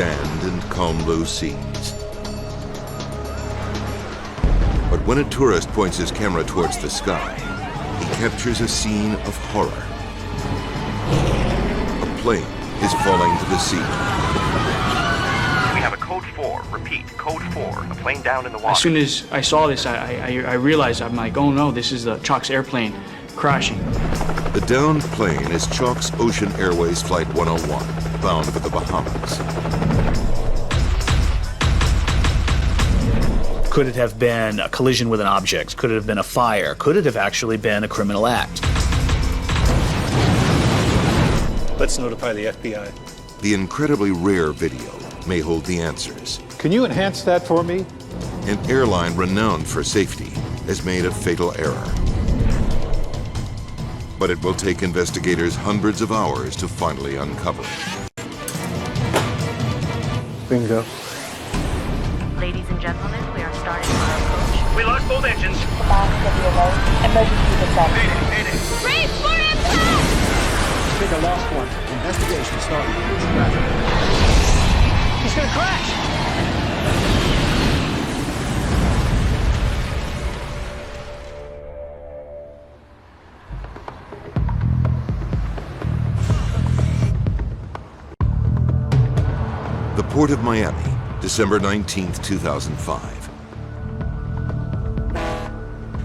stand in calm blue seas. But when a tourist points his camera towards the sky, he captures a scene of horror. A plane is falling to the sea. We have a code 4. Repeat, code 4. A plane down in the water. As soon as I saw this, I realized, I'm like, oh no, this is the Chalk's airplane crashing. The downed plane is Chalk's Ocean Airways Flight 101, bound for the Bahamas. Could it have been a collision with an object? Could it have been a fire? Could it have actually been a criminal act? Let's notify the FBI. The incredibly rare video may hold the answers. Can you enhance that for me? An airline renowned for safety has made a fatal error. But it will take investigators hundreds of hours to finally uncover it. Bingo. Ladies and gentlemen, we are starting our approach. We lost both engines. Emergency dispatch. Brace for impact! I think I lost one. Investigation starting. He's gonna crash! The Port of Miami, December 19th, 2005.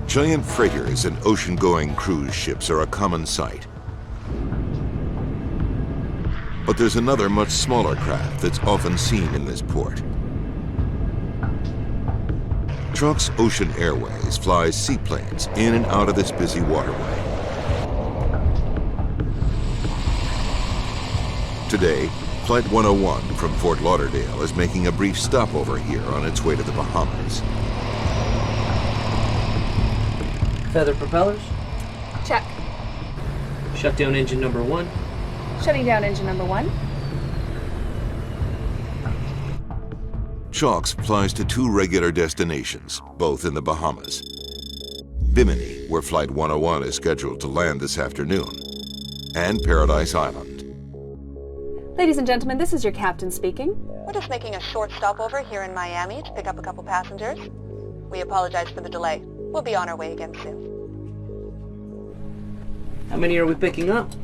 Giant freighters and ocean-going cruise ships are a common sight. But there's another much smaller craft that's often seen in this port. Chalk's Ocean Airways flies seaplanes in and out of this busy waterway. Today, Flight 101 from Fort Lauderdale is making a brief stopover here on its way to the Bahamas. Feather propellers. Check. Shut down engine number 1. Shutting down engine number 1. Chalk's flies to 2 regular destinations, both in the Bahamas. Bimini, where Flight 101 is scheduled to land this afternoon, and Paradise Island. Ladies and gentlemen, this is your captain speaking. We're just making a short stopover here in Miami to pick up a couple passengers. We apologize for the delay. We'll be on our way again soon. How many are we picking up?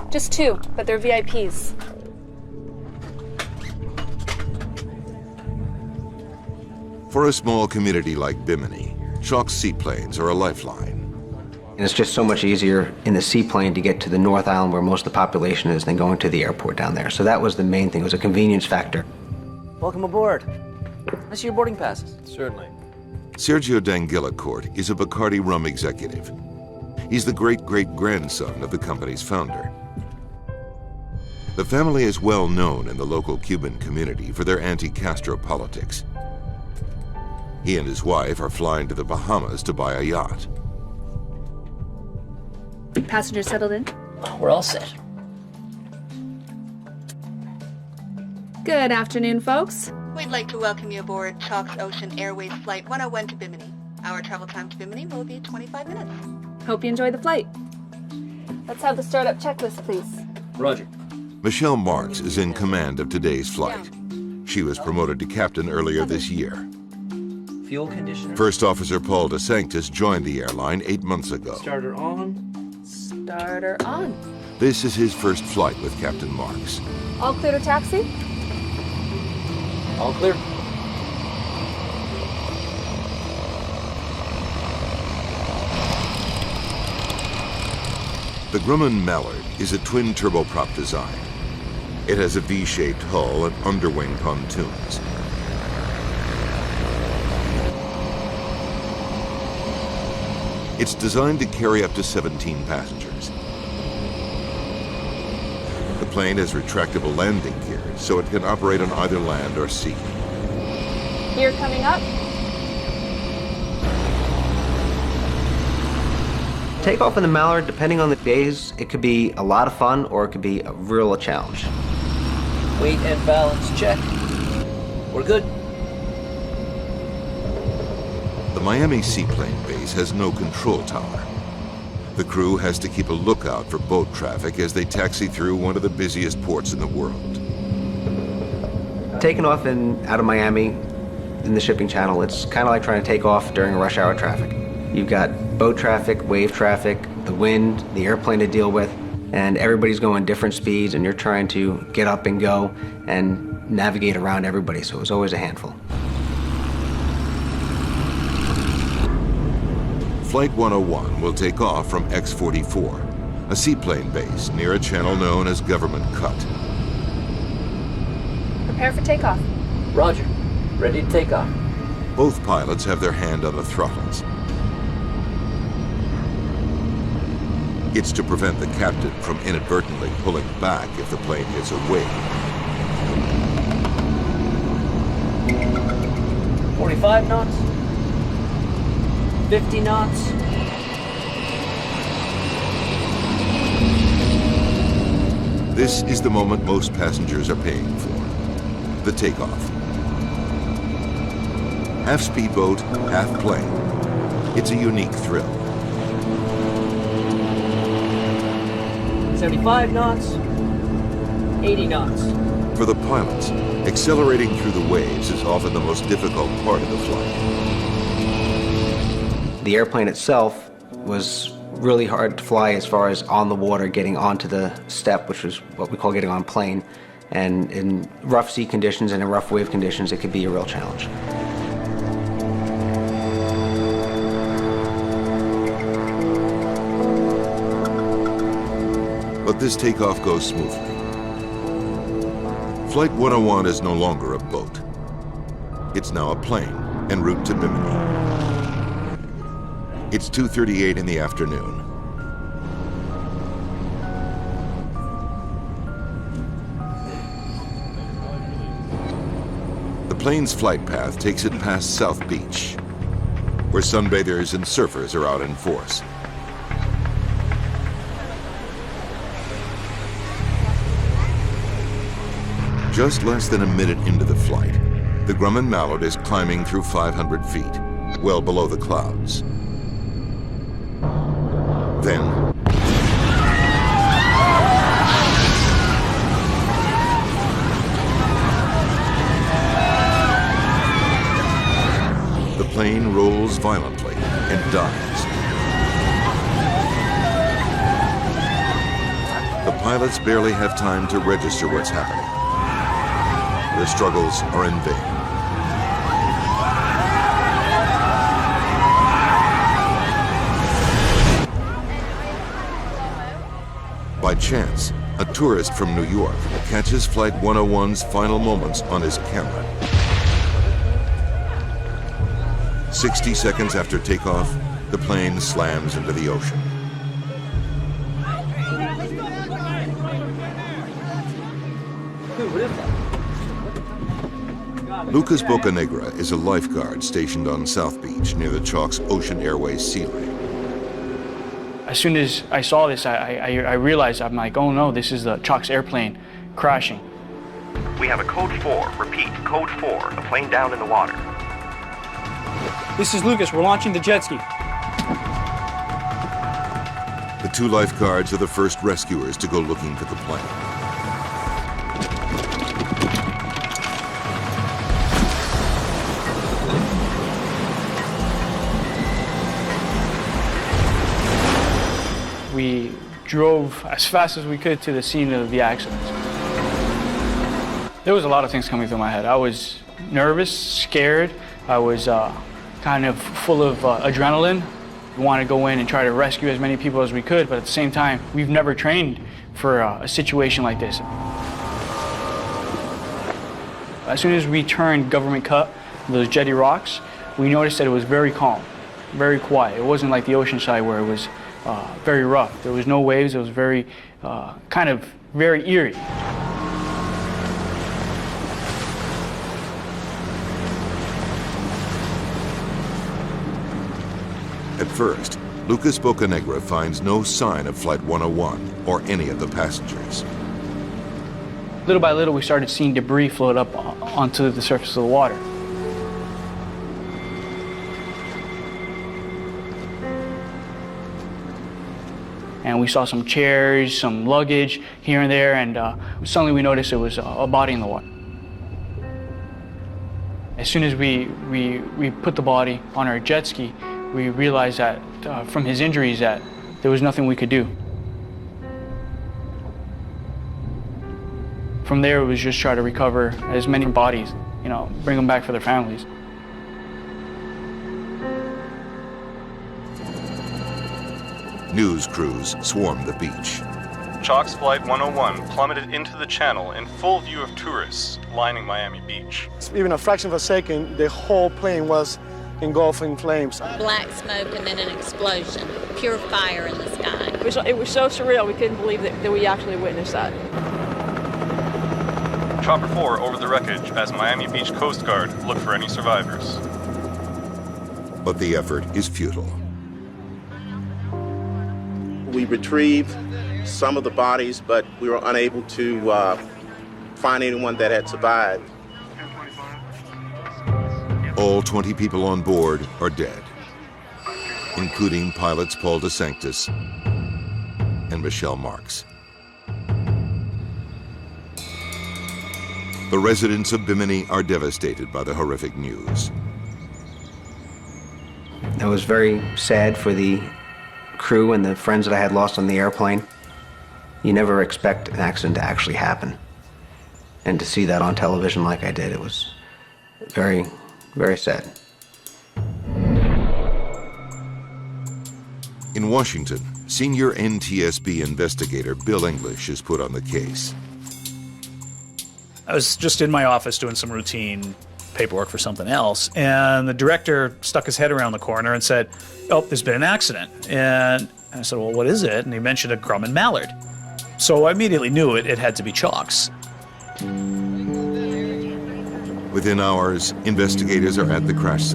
Just 2, but they're VIPs. For a small community like Bimini, Chalk's seaplanes are a lifeline. And it's just so much easier in the seaplane to get to the North Island where most of the population is than going to the airport down there. So that was the main thing. It was a convenience factor. Welcome aboard. I see your boarding passes. Certainly. Sergio Danguillacourt is a Bacardi rum executive. He's the great-great-grandson of the company's founder. The family is well known in the local Cuban community for their anti-Castro politics. He and his wife are flying to the Bahamas to buy a yacht. Passengers settled in? We're all set. Good afternoon, folks. We'd like to welcome you aboard Chalk's Ocean Airways Flight 101 to Bimini. Our travel time to Bimini will be 25 minutes. Hope you enjoy the flight. Let's have the startup checklist, please. Roger. Michelle Marks is in command of today's flight. She was promoted to captain earlier this year. Fuel conditioner. First Officer Paul DeSanctis joined the airline 8 months ago. Starter on. Starter on. This is his first flight with Captain Marks. All clear to taxi? All clear. The Grumman Mallard is a twin turboprop design. It has a V-shaped hull and underwing pontoons. It's designed to carry up to 17 passengers. The plane has retractable landing gear, so it can operate on either land or sea. Gear coming up. Takeoff in the Mallard, depending on the days, it could be a lot of fun or it could be a real challenge. Weight and balance check. We're good. The Miami seaplane base has no control tower. The crew has to keep a lookout for boat traffic as they taxi through one of the busiest ports in the world. Taking off out of Miami in the shipping channel, it's kind of like trying to take off during rush hour traffic. You've got boat traffic, wave traffic, the wind, the airplane to deal with, and everybody's going different speeds, and you're trying to get up and go and navigate around everybody, so it was always a handful. Flight 101 will take off from X-44, a seaplane base near a channel known as Government Cut. Prepare for takeoff. Roger. Ready to take off. Both pilots have their hand on the throttles. It's to prevent the captain from inadvertently pulling back if the plane hits a wave. 45 knots. 50 knots. This is the moment most passengers are paying for, the takeoff. Half speedboat, half plane. It's a unique thrill. 75 knots. 80 knots. For the pilots, accelerating through the waves is often the most difficult part of the flight. The airplane itself was really hard to fly as far as on the water, getting onto the step, which was what we call getting on plane. And in rough sea conditions and in rough wave conditions, it could be a real challenge. But this takeoff goes smoothly. Flight 101 is no longer a boat. It's now a plane en route to Bimini. It's 2:38 in the afternoon. The plane's flight path takes it past South Beach, where sunbathers and surfers are out in force. Just less than a minute into the flight, the Grumman Mallard is climbing through 500 feet, well below the clouds. Then, the plane rolls violently and dives. The pilots barely have time to register what's happening. Their struggles are in vain. By chance, a tourist from New York catches Flight 101's final moments on his camera. 60 seconds after takeoff, the plane slams into the ocean. Lucas Bocanegra is a lifeguard stationed on South Beach near the Chalk's Ocean Airways sea lane. As soon as I saw this, I realized, I'm like, oh no, this is the Chalk's airplane crashing. We have a code 4. Repeat, code 4. A plane down in the water. This is Lucas. We're launching the jet ski. The two lifeguards are the first rescuers to go looking for the plane. We drove as fast as we could to the scene of the accident. There was a lot of things coming through my head. I was nervous, scared. I was kind of full of adrenaline. We wanted to go in and try to rescue as many people as we could, but at the same time, we've never trained for a situation like this. As soon as we turned Government Cut, those jetty rocks, we noticed that it was very calm, very quiet. It wasn't like the ocean side where it was very rough. There was no waves. It was very, kind of very eerie. At first, Lucas Bocanegra finds no sign of Flight 101 or any of the passengers. Little by little, we started seeing debris float up onto the surface of the water. And we saw some chairs, some luggage here and there, and suddenly we noticed it was a body in the water. As soon as we put the body on our jet ski, we realized that from his injuries that there was nothing we could do. From there, it was just try to recover as many bodies, bring them back for their families. News crews swarmed the beach. Chalk's Flight 101 plummeted into the channel in full view of tourists lining Miami Beach. Even a fraction of a second, the whole plane was engulfed in flames. Black smoke and then an explosion. Pure fire in the sky. It was so surreal, we couldn't believe that we actually witnessed that. Chopper 4 over the wreckage as Miami Beach Coast Guard look for any survivors. But the effort is futile. We retrieved some of the bodies, but we were unable to find anyone that had survived. All 20 people on board are dead, including pilots Paul DeSanctis and Michelle Marks. The residents of Bimini are devastated by the horrific news. It was very sad for the crew and the friends that I had lost on the airplane. You never expect an accident to actually happen. And to see that on television like I did, it was very, very sad. In Washington, senior NTSB investigator Bill English is put on the case. I was just in my office doing some routine paperwork for something else, and the director stuck his head around the corner and said, "Oh, there's been an accident." And I said, "Well, what is it?" And he mentioned a Grumman mallard. So I immediately knew it had to be Chalk's. Within hours, investigators are at the crash site.